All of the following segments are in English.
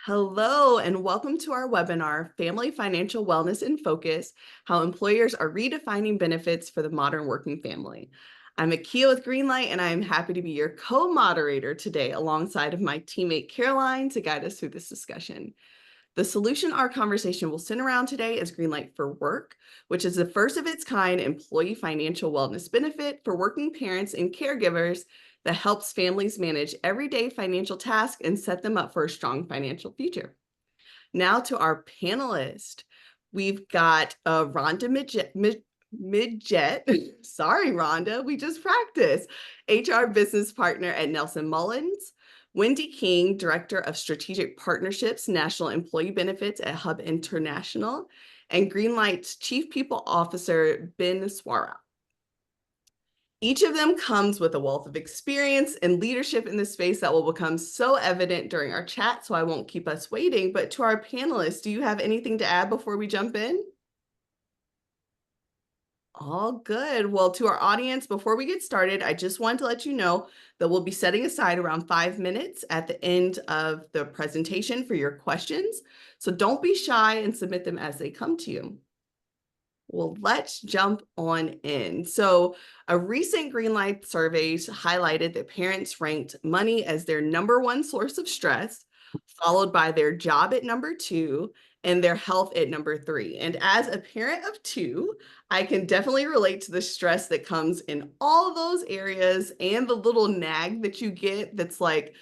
Hello, and welcome to our webinar, Family Financial Wellness in Focus, How Employers Are Redefining Benefits for the Modern Working Family. I'm Akia with Greenlight, and I am happy to be your co-moderator today alongside of my teammate Caroline to guide us through this discussion. The solution our conversation will center around today is Greenlight for Work, which is the first of its kind employee financial wellness benefit for working parents and caregivers that helps families manage everyday financial tasks and set them up for a strong financial future. Now to our panelist. We've got Rhonda Midget. Sorry, Rhonda, we just practiced. HR business partner at Nelson Mullins. Wendy King, Director of Strategic Partnerships, National Employee Benefits at Hub International, and Greenlight's Chief People Officer, Ben Swara. Each of them comes with a wealth of experience and leadership in this space that will become so evident during our chat, so I won't keep us waiting. But to our panelists, do you have anything to add before we jump in? All good. Well, to our audience, before we get started, I just wanted to let you know that we'll be setting aside around 5 minutes at the end of the presentation for your questions. So don't be shy and submit them as they come to you. Well, let's jump on in. So a recent Greenlight survey highlighted that parents ranked money as their #1 source of stress, followed by their job at #2 and their health at #3. And as a parent of 2, I can definitely relate to the stress that comes in all of those areas and the little nag that you get that's like,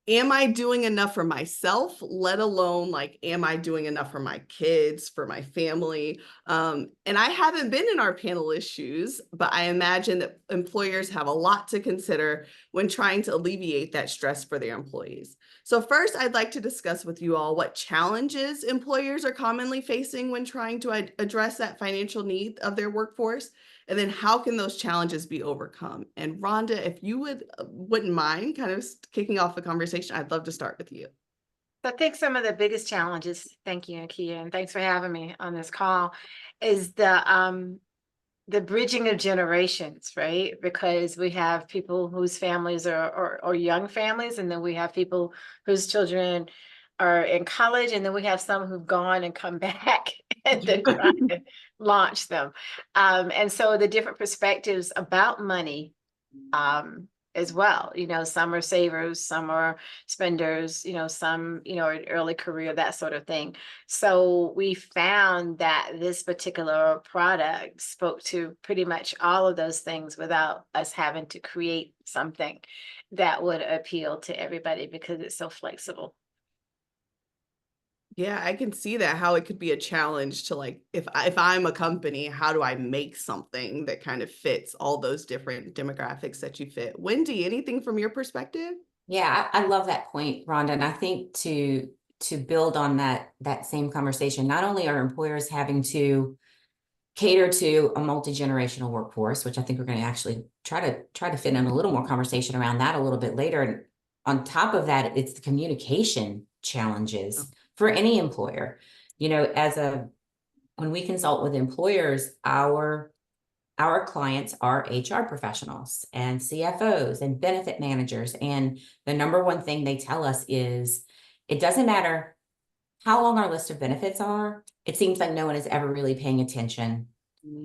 am I doing enough for myself, let alone like, am I doing enough for my kids, for my family? And I haven't been in our panelist shoes, but I imagine that employers have a lot to consider when trying to alleviate that stress for their employees. So first, I'd like to discuss with you all what challenges employers are commonly facing when trying to address that financial need of their workforce. And then how can those challenges be overcome? And Rhonda, if you wouldn't mind kind of kicking off the conversation, I'd love to start with you. I think some of the biggest challenges, thank you, Akia, and thanks for having me on this call, is the bridging of generations, right? Because we have people whose families are young families, and then we have people whose children are in college, and then we have some who've gone and come back and then trying to launch them. And so the different perspectives about money as well. Some are savers, some are spenders, some, early career, that sort of thing. So we found that this particular product spoke to pretty much all of those things without us having to create something that would appeal to everybody because it's so flexible. Yeah, I can see that, how it could be a challenge to like, if I'm a company, how do I make something that kind of fits all those different demographics that you fit? Wendy, anything from your perspective? Yeah, I love that point, Rhonda. And I think to build on that same conversation, not only are employers having to cater to a multi-generational workforce, which I think we're going to actually try to fit in a little more conversation around that a little bit later. And on top of that, it's the communication challenges for any employer. When we consult with employers, our clients are HR professionals and CFOs and benefit managers. And the #1 thing they tell us is it doesn't matter how long our list of benefits are. It seems like no one is ever really paying attention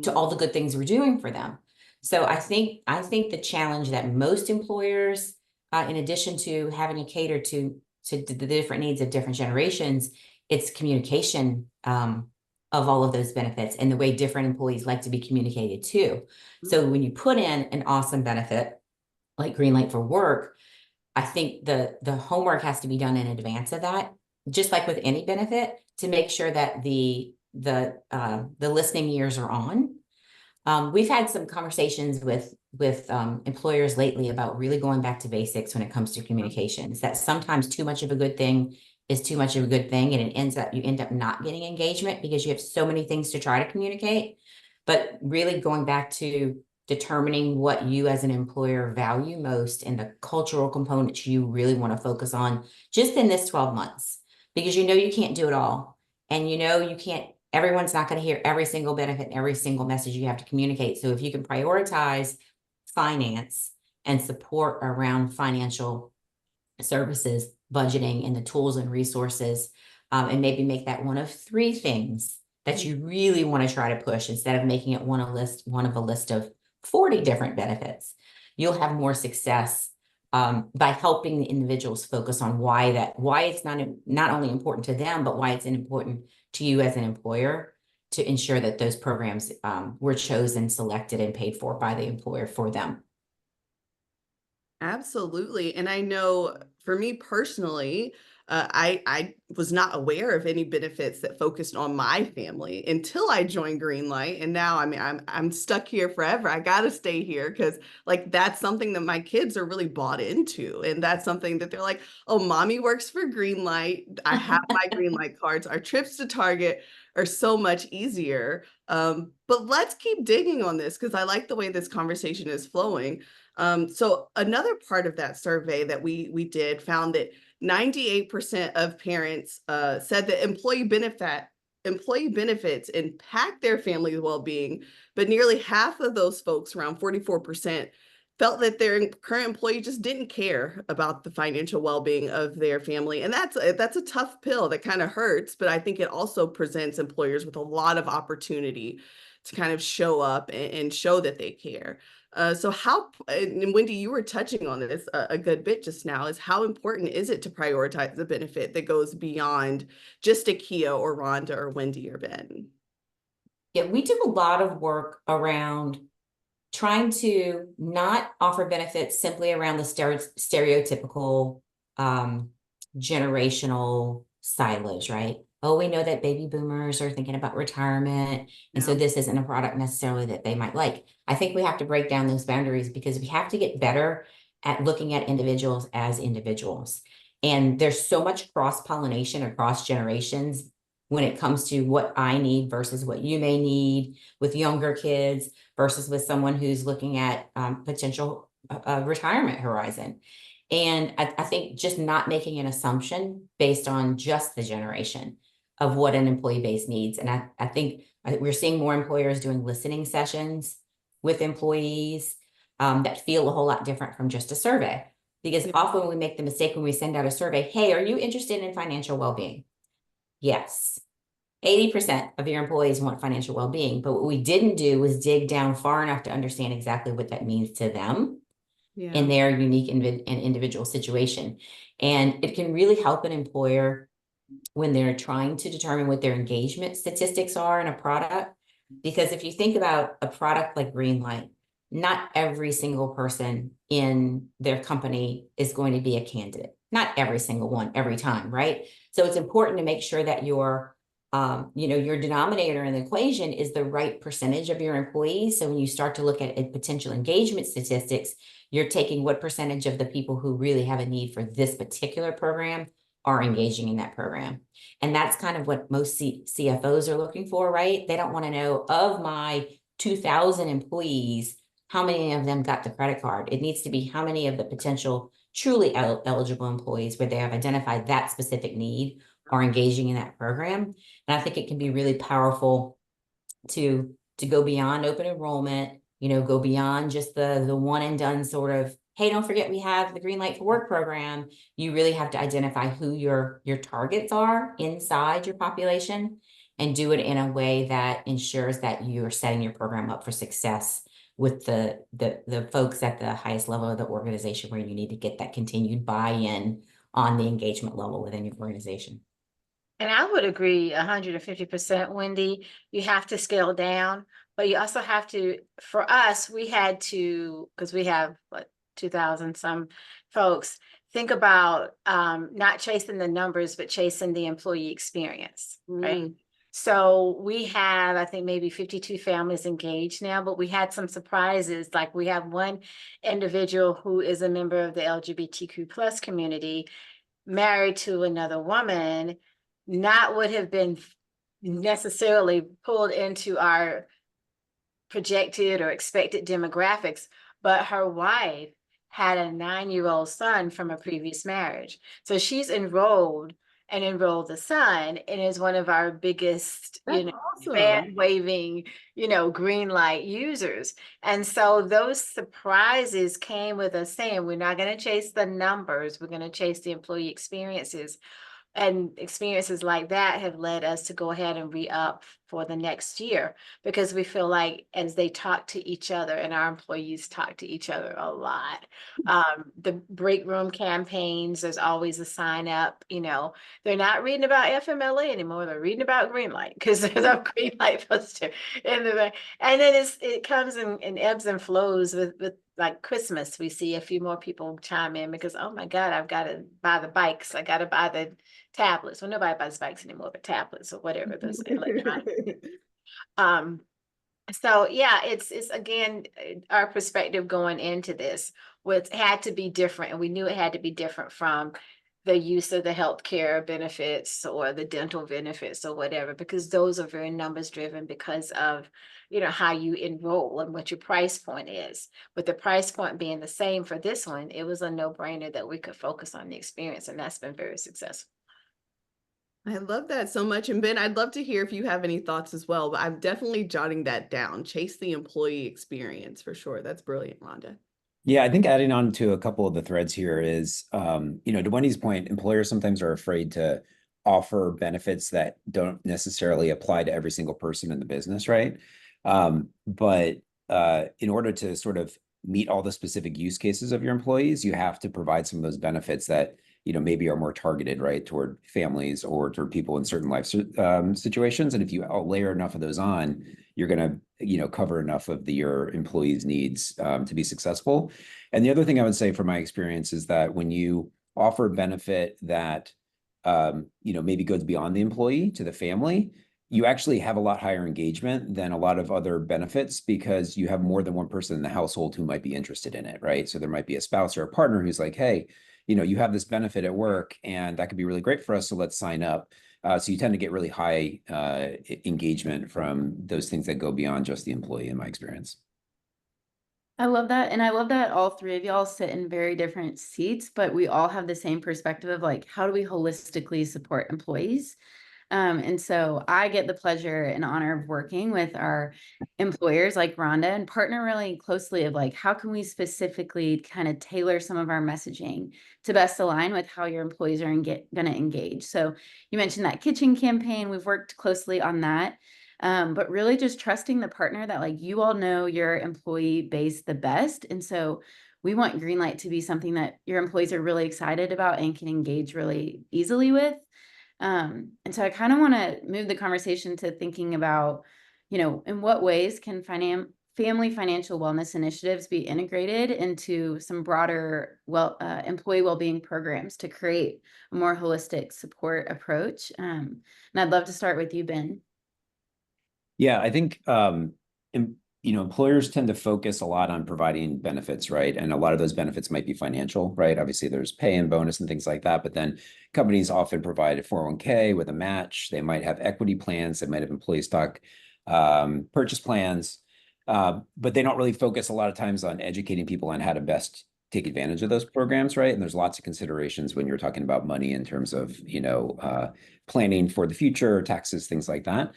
to all the good things we're doing for them. So I think the challenge that most employers, in addition to having to cater to the different needs of different generations, it's communication of all of those benefits and the way different employees like to be communicated to. So when you put in an awesome benefit like Greenlight for Work, I think the homework has to be done in advance of that, just like with any benefit, to make sure that the listening ears are on. We've had some conversations with employers lately about really going back to basics when it comes to communications, that sometimes too much of a good thing is too much of a good thing, and you end up not getting engagement because you have so many things to try to communicate. But really going back to determining what you as an employer value most and the cultural components you really want to focus on just in this 12 months, because you can't do it all, and you can't, everyone's not going to hear every single benefit and every single message you have to communicate. So if you can prioritize finance and support around financial services, budgeting and the tools and resources, and maybe make that one of 3 things that you really want to try to push instead of making it one of a list of 40 different benefits. You'll have more success by helping the individuals focus on why it's not only important to them, but why it's important to you as an employer to ensure that those programs were chosen, selected, and paid for by the employer for them. Absolutely. And I know for me personally, I was not aware of any benefits that focused on my family until I joined Greenlight. And now, I mean, I'm stuck here forever. I got to stay here because like that's something that my kids are really bought into. And that's something that they're like, oh, mommy works for Greenlight. I have my Greenlight cards. Our trips to Target are so much easier. But let's keep digging on this because I like the way this conversation is flowing. So another part of that survey that we did found that 98% of parents said that employee benefits impact their family's well-being, but nearly half of those folks, around 44%, felt that their current employee just didn't care about the financial well-being of their family. And that's a tough pill that kind of hurts, but I think it also presents employers with a lot of opportunity to kind of show up and show that they care. So and Wendy, you were touching on this a good bit just now, is how important is it to prioritize the benefit that goes beyond just a Kia or Rhonda or Wendy or Ben? Yeah, we do a lot of work around trying to not offer benefits simply around the stereotypical generational silos, right? Oh, we know that baby boomers are thinking about retirement. And so Yeah. this isn't a product necessarily that they might like. I think we have to break down those boundaries because we have to get better at looking at individuals as individuals. And there's so much cross-pollination across generations when it comes to what I need versus what you may need with younger kids versus with someone who's looking at potential retirement horizon. And I think just not making an assumption based on just the generation of what an employee base needs. And I think we're seeing more employers doing listening sessions with employees that feel a whole lot different from just a survey. Because often we make the mistake when we send out a survey, hey, are you interested in financial well-being? Yes. 80% of your employees want financial well-being, but what we didn't do was dig down far enough to understand exactly what that means to them in their unique and individual situation. And it can really help an employer when they're trying to determine what their engagement statistics are in a product. Because if you think about a product like Greenlight, not every single person in their company is going to be a candidate. Not every single one, every time, right? So it's important to make sure that your denominator in the equation is the right percentage of your employees. So when you start to look at potential engagement statistics, you're taking what percentage of the people who really have a need for this particular program are engaging in that program. And that's kind of what most CFOs are looking for, right? They don't want to know, of my 2,000 employees, how many of them got the credit card. It needs to be how many of the potential truly eligible employees where they have identified that specific need are engaging in that program. And I think it can be really powerful to go beyond open enrollment, go beyond just the one and done sort of, hey, don't forget we have the Green Light for Work program. You really have to identify who your targets are inside your population and do it in a way that ensures that you're setting your program up for success with the folks at the highest level of the organization where you need to get that continued buy-in on the engagement level within your organization. And I would agree 150%, Wendy. You have to scale down, but you also have to, for us, we had to, because we have what 2,000 some folks, think about not chasing the numbers, but chasing the employee experience, right? So we have, I think, maybe 52 families engaged now, but we had some surprises. Like we have one individual who is a member of the LGBTQ plus community, married to another woman, not would have been necessarily pulled into our projected or expected demographics, but her wife had a 9-year-old son from a previous marriage. So she's enrolled and enroll the son, and is one of our biggest, That's band awesome. waving, green light users. And so those surprises came with us saying, we're not going to chase the numbers, we're going to chase the employee experiences. And experiences like that have led us to go ahead and re-up for the next year, because we feel like as they talk to each other, and our employees talk to each other a lot, the break room campaigns, there's always a sign up, they're not reading about FMLA anymore, they're reading about green light, because there's a green light poster in the, and then it comes in ebbs and flows with like Christmas. We see a few more people chime in because, oh my God, I've got to buy the bikes, I got to buy the tablets. Well, nobody buys bikes anymore, but tablets or whatever, those electronic. Um, so yeah, it's again, our perspective going into this was had to be different, and we knew it had to be different from the use of the healthcare benefits or the dental benefits or whatever, because those are very numbers driven because of how you enroll and what your price point is. With the price point being the same for this one, it was a no-brainer that we could focus on the experience, and that's been very successful. I love that so much. And Ben, I'd love to hear if you have any thoughts as well, but I'm definitely jotting that down. Chase the employee experience for sure. That's brilliant, Rhonda. Yeah, I think adding on to a couple of the threads here is, to Wendy's point, employers sometimes are afraid to offer benefits that don't necessarily apply to every single person in the business, right? But in order to sort of meet all the specific use cases of your employees, you have to provide some of those benefits that, maybe are more targeted, right, toward families or toward people in certain life situations. And if you layer enough of those on, you're going to cover enough of your employees' needs to be successful. And the other thing I would say from my experience is that when you offer benefit that maybe goes beyond the employee to the family, you actually have a lot higher engagement than a lot of other benefits, because you have more than one person in the household who might be interested in it, right? So there might be a spouse or a partner who's like, hey, you have this benefit at work and that could be really great for us, so let's sign up. So you tend to get really high engagement from those things that go beyond just the employee, in my experience. I love that. And I love that all three of y'all sit in very different seats, but we all have the same perspective of like, how do we holistically support employees? And so I get the pleasure and honor of working with our employers like Rhonda and partner really closely of like, how can we specifically kind of tailor some of our messaging to best align with how your employees are going to engage. So you mentioned that kitchen campaign. We've worked closely on that. But really just trusting the partner that like you all know your employee base the best. And so we want Greenlight to be something that your employees are really excited about and can engage really easily with. And so I kind of want to move the conversation to thinking about, in what ways can family financial wellness initiatives be integrated into some broader employee well-being programs to create a more holistic support approach. And I'd love to start with you, Ben. Yeah, I think employers tend to focus a lot on providing benefits, right? And a lot of those benefits might be financial, right? Obviously, there's pay and bonus and things like that. But then companies often provide a 401k with a match. They might have equity plans. They might have employee stock purchase plans. But they don't really focus a lot of times on educating people on how to best take advantage of those programs, right? And there's lots of considerations when you're talking about money in terms of, planning for the future, taxes, things like that.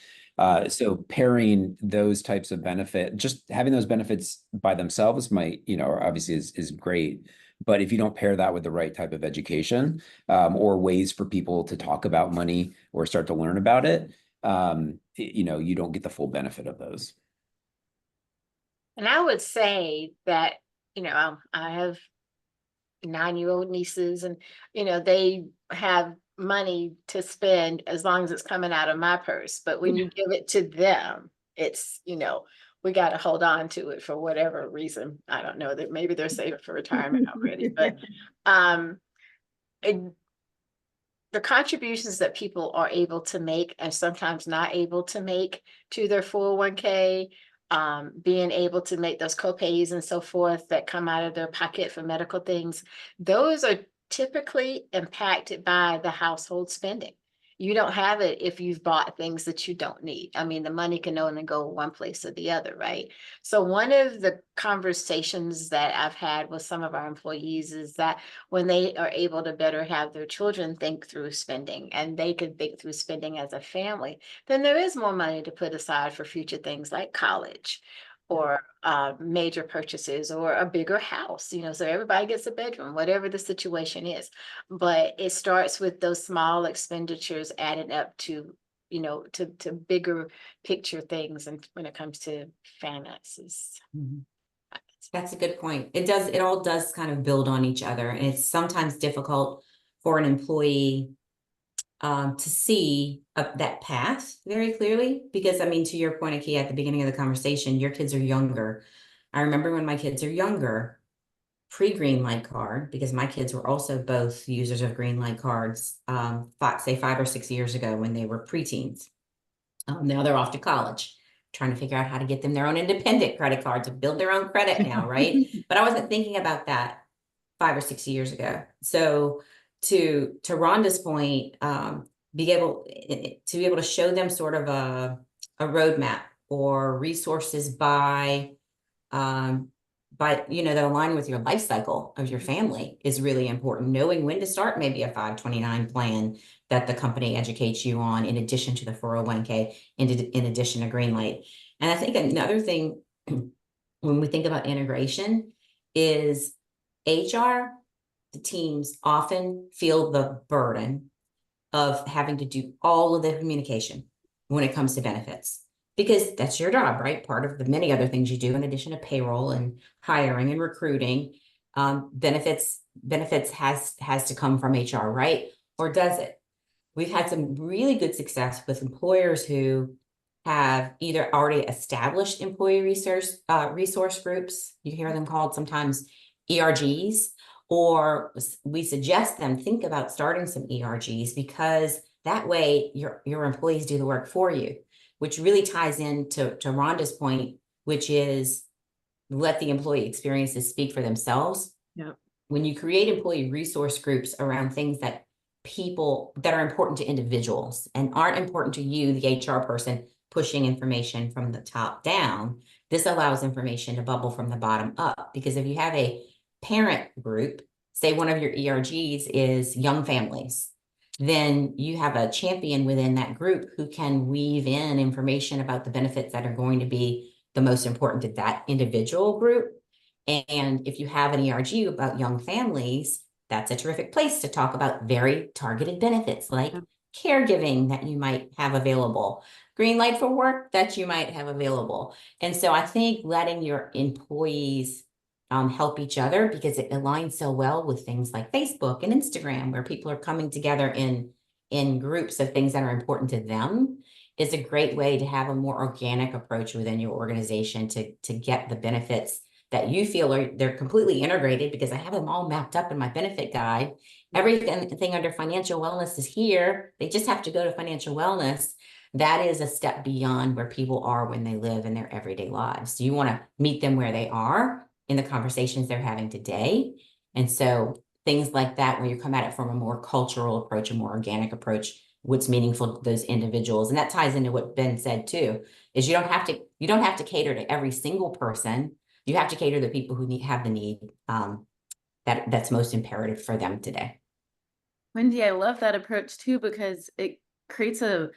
So pairing those types of benefit, just having those benefits by themselves might, obviously is great. But if you don't pair that with the right type of education or ways for people to talk about money or start to learn about it, you don't get the full benefit of those. And I would say that, I have 9-year-old nieces, and, they have money to spend as long as it's coming out of my purse. But when you give it to them, it's, we got to hold on to it for whatever reason. I don't know, that maybe they're saving for retirement already, but the contributions that people are able to make and sometimes not able to make to their 401k, being able to make those copays and so forth that come out of their pocket for medical things, those are typically impacted by the household spending. You don't have it if you've bought things that you don't need. I mean, the money can only go one place or the other, right? So one of the conversations that I've had with some of our employees is that when they are able to better have their children think through spending, and they can think through spending as a family, then there is more money to put aside for future things like college or major purchases or a bigger house, so everybody gets a bedroom, whatever the situation is. But it starts with those small expenditures adding up to, to bigger picture things, and when it comes to finances. That's a good point. It all does kind of build on each other. And it's sometimes difficult for an employee to see that path very clearly, because I mean, to your point, Aki, at the beginning of the conversation, your kids are younger. I remember when my kids are younger, pre-green light card, because my kids were also both users of green light cards, say 5 or 6 years ago when they were preteens. Now they're off to college, trying to figure out how to get them their own independent credit card to build their own credit now, right? But I wasn't thinking about that 5 or 6 years ago. So to Rhonda's point, be able to show them sort of a roadmap or resources by that align with your life cycle of your family is really important. Knowing when to start maybe a 529 plan that the company educates you on, in addition to the 401k, in addition to Greenlight. And I think another thing when we think about integration is HR, the teams often feel the burden of having to do all of the communication when it comes to benefits, because that's your job, right? Part of the many other things you do in addition to payroll and hiring and recruiting. Benefits has to come from HR, right? Or does it? We've had some really good success with employers who have either already established employee resource groups. You hear them called sometimes ERGs, or we suggest them think about starting some ERGs, because that way your employees do the work for you, which really ties into Rhonda's point, which is let the employee experiences speak for themselves. Yeah. When you create employee resource groups around things that are important to individuals and aren't important to you, the HR person pushing information from the top down, this allows information to bubble from the bottom up. Because if you have a parent group, say one of your ERGs is young families, then you have a champion within that group who can weave in information about the benefits that are going to be the most important to that individual group. And if you have an ERG about young families, that's a terrific place to talk about very targeted benefits like caregiving that you might have available, green light for work that you might have available. And so I think letting your employees help each other, because it aligns so well with things like Facebook and Instagram, where people are coming together in groups of things that are important to them, is a great way to have a more organic approach within your organization to get the benefits that you feel they're completely integrated, because I have them all mapped up in my benefit guide. Everything under financial wellness is here. They just have to go to financial wellness. That is a step beyond where people are when they live in their everyday lives. So you want to meet them where they are in the conversations they're having today. And so things like that, where you come at it from a more cultural approach, a more organic approach, what's meaningful to those individuals. And that ties into what Ben said too, is you don't have to cater to every single person. You have to cater to the people who have the need that's most imperative for them today. Wendy, I love that approach too, because it creates a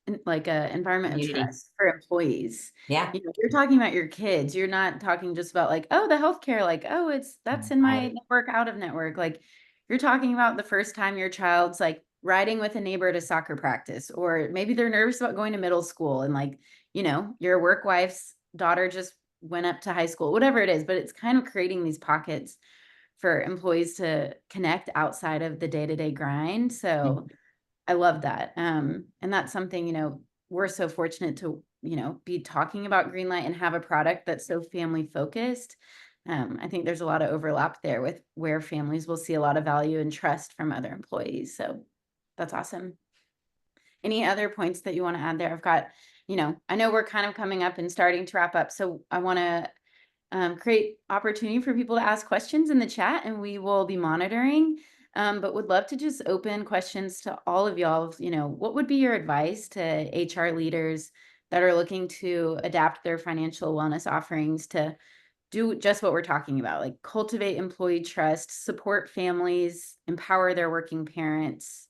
environment of Community. trust for employees. Yeah. You're talking about your kids. You're not talking just about like, oh, the healthcare, like, oh, that's in my network, out of network. Like, you're talking about the first time your child's like riding with a neighbor to soccer practice, or maybe they're nervous about going to middle school, and like, your work wife's daughter just went up to high school, whatever it is. But it's kind of creating these pockets for employees to connect outside of the day-to-day grind. So I love that. And that's something, we're so fortunate to, be talking about Greenlight and have a product that's so family focused. I think there's a lot of overlap there with where families will see a lot of value and trust from other employees. So that's awesome. Any other points that you want to add there? I've got, I know we're kind of coming up and starting to wrap up. So I want to create opportunity for people to ask questions in the chat, and we will be monitoring. But would love to just open questions to all of y'all. You know, what would be your advice to HR leaders that are looking to adapt their financial wellness offerings to do just what we're talking about, like cultivate employee trust, support families, empower their working parents,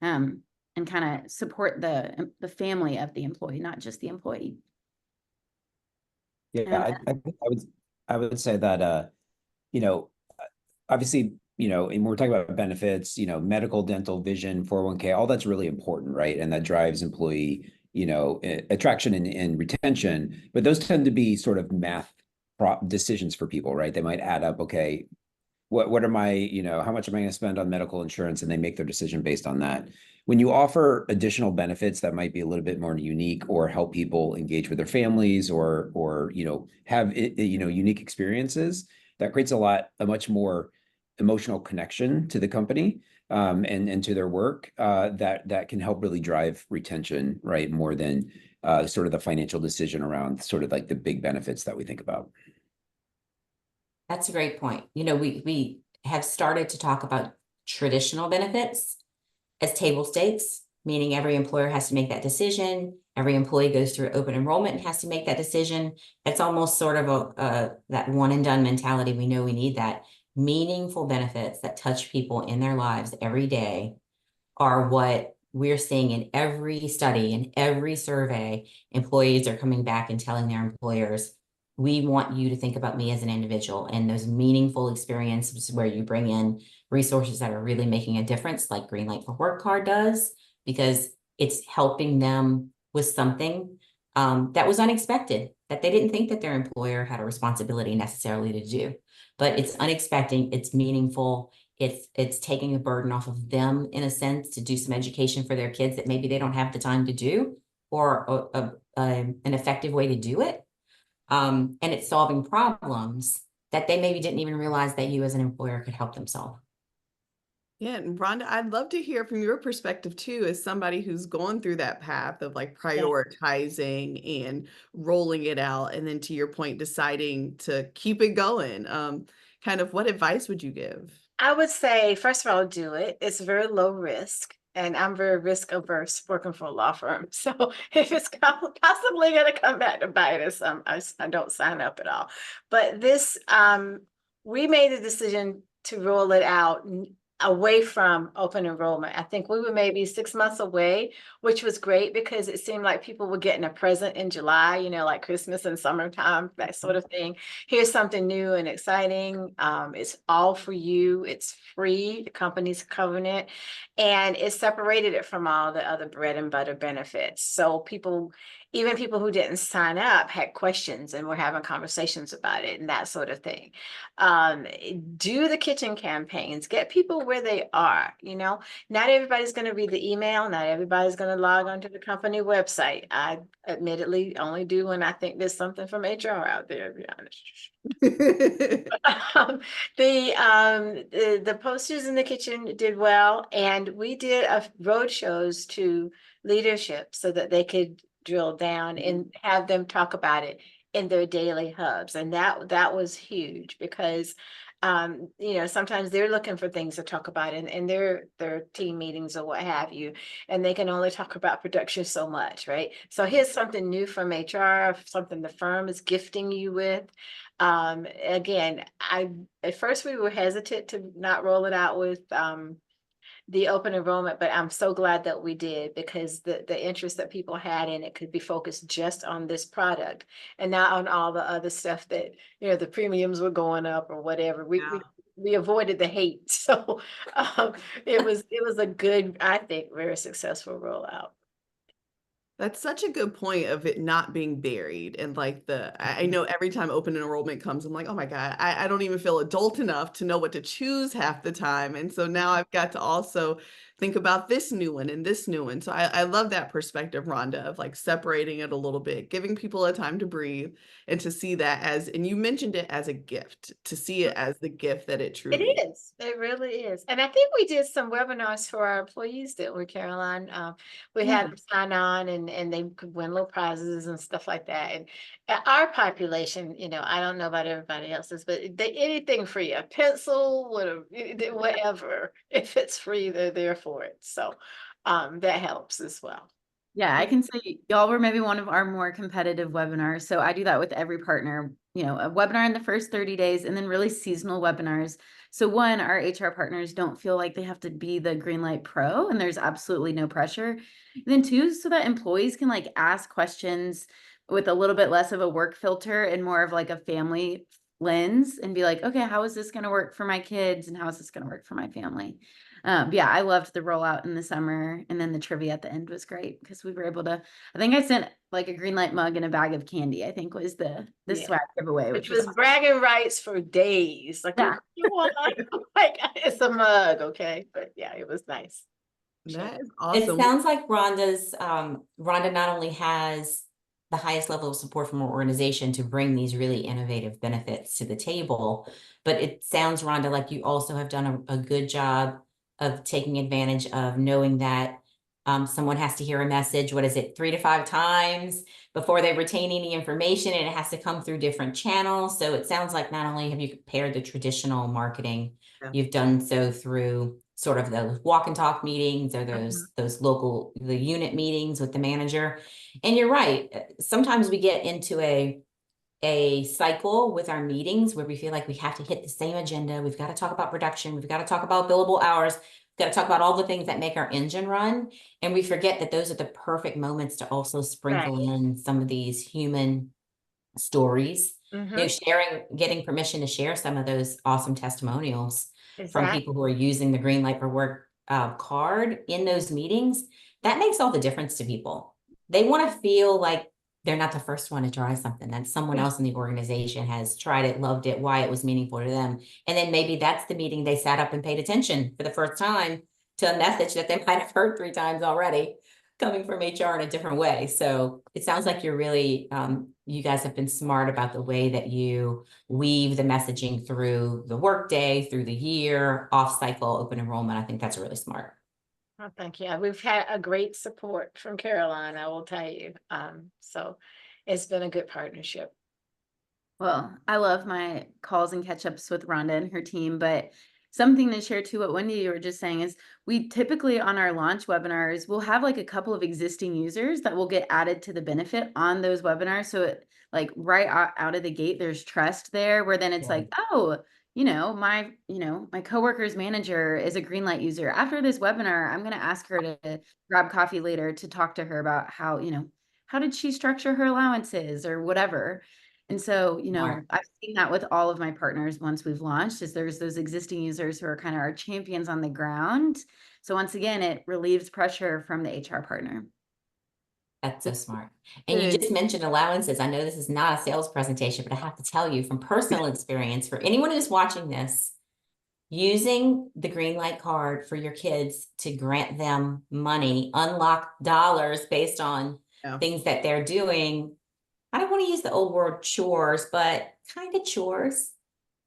and kind of support the family of the employee, not just the employee. Yeah, I think I would say that you know, obviously, and we're talking about benefits, medical, dental, vision, 401k, all that's really important, right? And that drives employee, attraction and retention. But those tend to be sort of math decisions for people, right? They might add up, okay, what are my, how much am I going to spend on medical insurance? And they make their decision based on that. When you offer additional benefits that might be a little bit more unique or help people engage with their families or have unique experiences, that creates a much more emotional connection to the company and to their work that can help really drive retention, right? More than sort of the financial decision around sort of like the big benefits that we think about. That's a great point. We have started to talk about traditional benefits as table stakes, meaning every employer has to make that decision. Every employee goes through open enrollment and has to make that decision. It's almost sort of that one and done mentality. We know we need that. Meaningful benefits that touch people in their lives every day are what we're seeing in every study, in every survey. Employees are coming back and telling their employers, we want you to think about me as an individual, and those meaningful experiences where you bring in resources that are really making a difference, like Green Light for Work Card does, because it's helping them with something that was unexpected, that they didn't think that their employer had a responsibility necessarily to do. But it's unexpected, it's meaningful, it's taking a burden off of them in a sense to do some education for their kids that maybe they don't have the time to do, or an effective way to do it. And it's solving problems that they maybe didn't even realize that you as an employer could help them solve. Yeah, and Rhonda, I'd love to hear from your perspective too, as somebody who's gone through that path of like prioritizing and rolling it out, and then to your point, deciding to keep it going. Kind of what advice would you give? I would say, first of all, do it. It's very low risk. And I'm very risk averse working for a law firm. So if it's possibly going to come back to bite us, I don't sign up at all. But this, we made a decision to roll it out away from open enrollment. I think we were maybe 6 months away, which was great because it seemed like people were getting a present in July, like Christmas and summertime, that sort of thing. Here's something new and exciting. It's all for you. It's free. The company's covering it. And it separated it from all the other bread and butter benefits. So even people who didn't sign up had questions and were having conversations about it and that sort of thing. Do the kitchen campaigns, get people where they are. Not everybody's going to read the email. Not everybody's going to log onto the company website. I admittedly only do when I think there's something from HR out there, to be honest. The posters in the kitchen did well, and we did road shows to leadership so that they could drill down and have them talk about it in their daily hubs. And that was huge because sometimes they're looking for things to talk about in their team meetings or what have you, and they can only talk about production so much, right? So here's something new from HR, something the firm is gifting you with. Again, at first we were hesitant to not roll it out with the open enrollment, but I'm so glad that we did, because the interest that people had in it could be focused just on this product and not on all the other stuff that, the premiums were going up or whatever. We avoided the hate. So it was a good, I think, very successful rollout. That's such a good point of it not being buried. And like I know every time open enrollment comes, I'm like, oh my God, I don't even feel adult enough to know what to choose half the time. And so now I've got to also think about this new one and this new one. So I love that perspective, Rhonda, of like separating it a little bit, giving people a time to breathe and to see that as, and you mentioned it as a gift, to see it as the gift that it It truly is. is. It really is. And I think we did some webinars for our employees, didn't we, Caroline? We Yeah. had them sign on and they could win little prizes and stuff like that. And our population, you know, I don't know about everybody else's, but anything free, a pencil, whatever, if it's free, they're there for it. So that helps as well. Yeah, I can say y'all were maybe one of our more competitive webinars. So I do that with every partner, you know, a webinar in the first 30 days and then really seasonal webinars. So one, our HR partners don't feel like they have to be the Greenlight Pro and there's absolutely no pressure. And then two, so that employees can like ask questions with a little bit less of a work filter and more of like a family lens and be like, okay, how is this going to work for my kids and how is this going to work for my family? Yeah, I loved the rollout in the summer, and then the trivia at the end was great because we were able to. I think I sent like a Greenlight mug and a bag of candy. I think was the Yeah. swag giveaway, Which which was bragging rights for days. Like, Yeah. you want? Like, it's a mug, okay? But yeah, it was nice. That is It awesome. sounds like Rhonda not only has the highest level of support from our organization to bring these really innovative benefits to the table, but it sounds, Rhonda, like you also have done a good job of taking advantage of knowing that someone has to hear a message, 3 to 5 times before they retain any information, and it has to come through different channels. So it sounds like not only have you compared the traditional marketing, you've done so through sort of those walk and talk meetings or those local, the unit meetings with the manager. And you're right. Sometimes we get into a cycle with our meetings where we feel like we have to hit the same agenda. We've got to talk about production. We've got to talk about billable hours. We've got to talk about all the things that make our engine run. And we forget that those are the perfect moments to also sprinkle in some of these human stories, you know, getting permission to share some of those awesome testimonials from people who are using the Greenlight for Work card in those meetings. That makes all the difference to people. They want to feel like they're not the first one to try something, that someone else in the organization has tried it, loved it, why it was meaningful to them. And then maybe that's the meeting they sat up and paid attention for the first time to a message that they might have heard 3 times already, coming from HR in a different way. So it sounds like you're really, you guys have been smart about the way that you weave the messaging through the workday, through the year, off cycle, open enrollment. I think that's really smart. Oh, thank you. We've had a great support from Caroline, I will tell you. So it's been a good partnership. Well, I love my calls and catch ups with Rhonda and her team, but something to share too, what Wendy, you were just saying is we typically on our launch webinars, we'll have like a couple of existing users that will get added to the benefit on those webinars. So it like right out of the gate, there's trust there where then it's like, oh, my coworker's manager is a Greenlight user. After this webinar, I'm going to ask her to grab coffee later to talk to her about how, how did she structure her allowances or whatever. And so, I've seen that with all of my partners once we've launched, is there's those existing users who are kind of our champions on the ground. So once again, it relieves pressure from the HR partner. That's so smart. And you just mentioned allowances. I know this is not a sales presentation, but I have to tell you from personal experience, for anyone who's watching this, using the Greenlight card for your kids to grant them money, unlock dollars based on things that they're doing. I don't want to use the old word chores, but kind of chores,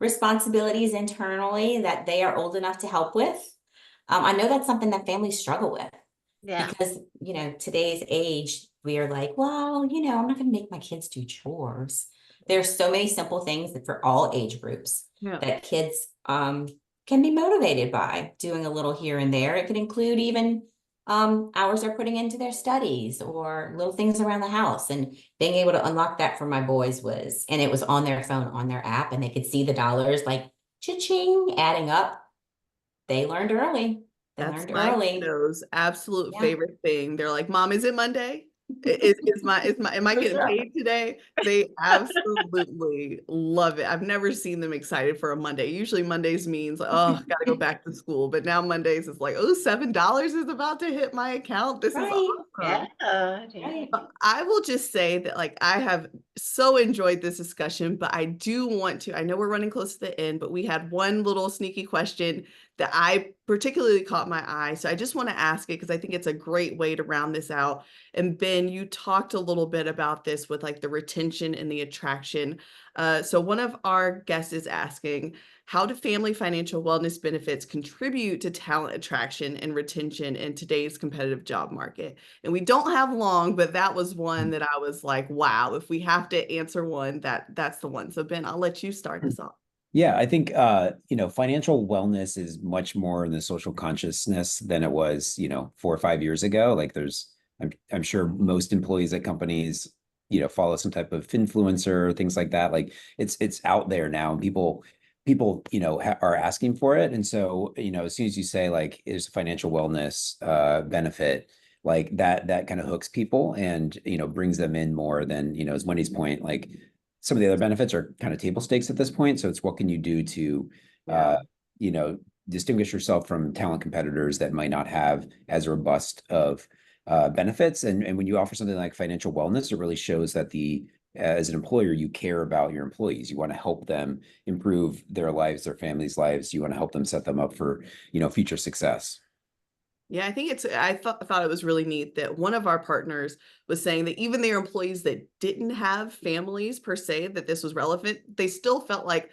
responsibilities internally that they are old enough to help with. I know that's something that families struggle with. Yeah. Because, today's age, we are like, well, I'm not going to make my kids do chores. There's so many simple things that for all age groups that kids can be motivated by doing a little here and there. It can include even hours they're putting into their studies or little things around the house. And being able to unlock that for my boys and it was on their phone, on their app, and they could see the dollars like cha-ching adding up. They learned early. That's my kiddos' absolute favorite thing. They're like, Mom, is it Monday? Am I getting paid today? They absolutely love it. I've never seen them excited for a Monday. Usually Mondays means, oh, gotta go back to school. But now Mondays is like, oh, $7 is about to hit my account. This is awesome. I will just say that I have so enjoyed this discussion, but I do want to, I know we're running close to the end, but we had one little sneaky question that I particularly caught my eye. So I just want to ask it because I think it's a great way to round this out. And Ben, you talked a little bit about this with like the retention and the attraction. So one of our guests is asking, how do family financial wellness benefits contribute to talent attraction and retention in today's competitive job market? And we don't have long, but that was one that I was like, wow, if we have to answer one, that's the one. So Ben, I'll let you start us off. Yeah, I think financial wellness is much more in the social consciousness than it was, 4 or 5 years ago. Like I'm sure most employees at companies, follow some type of influencer, things like that. Like it's out there now, and people, are asking for it. And so, as soon as you say like is financial wellness benefit, like that kind of hooks people and brings them in more than, as Wendy's point, like some of the other benefits are kind of table stakes at this point. So it's what can you do to, Yeah. you know, distinguish yourself from talent competitors that might not have as robust of benefits. And when you offer something like financial wellness, it really shows that as an employer, you care about your employees. You want to help them improve their lives, their families' lives. You want to help them set them up for, future success. Yeah, I think I thought it was really neat that one of our partners was saying that even their employees that didn't have families per se, that this was relevant, they still felt like,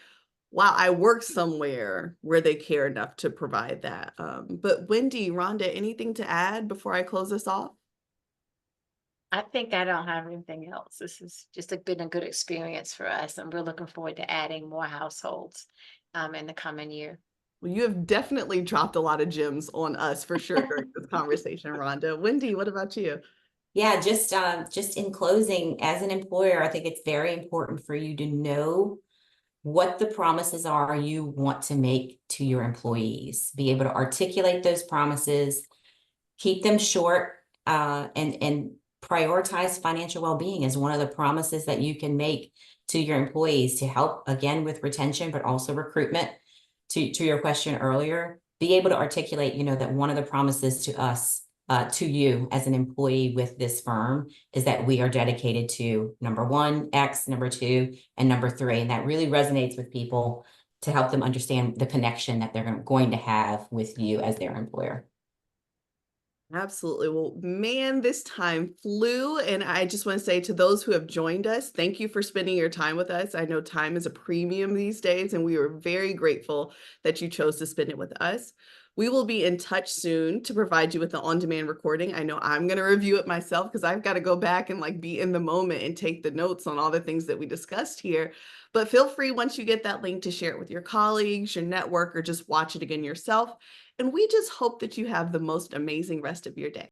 wow, I work somewhere where they care enough to provide that. But Wendy, Rhonda, anything to add before I close this off? I think I don't have anything else. This has just been a good experience for us, and we're looking forward to adding more households in the coming year. Well, you have definitely dropped a lot of gems on us for sure during this conversation, Rhonda. Wendy, what about you? Yeah, just in closing, as an employer, I think it's very important for you to know what the promises are you want to make to your employees. Be able to articulate those promises, keep them short, and prioritize financial well-being as one of the promises that you can make to your employees to help again with retention, but also recruitment. To your question earlier, be able to articulate, that one of the promises to us, to you as an employee with this firm is that we are dedicated to number one, X, number two, and number three. And that really resonates with people to help them understand the connection that they're going to have with you as their employer. Absolutely. Well, man, this time flew. And I just want to say to those who have joined us, thank you for spending your time with us. I know time is a premium these days, and we are very grateful that you chose to spend it with us. We will be in touch soon to provide you with the on-demand recording. I know I'm going to review it myself because I've got to go back and like be in the moment and take the notes on all the things that we discussed here. But feel free once you get that link to share it with your colleagues, your network, or just watch it again yourself. And we just hope that you have the most amazing rest of your day.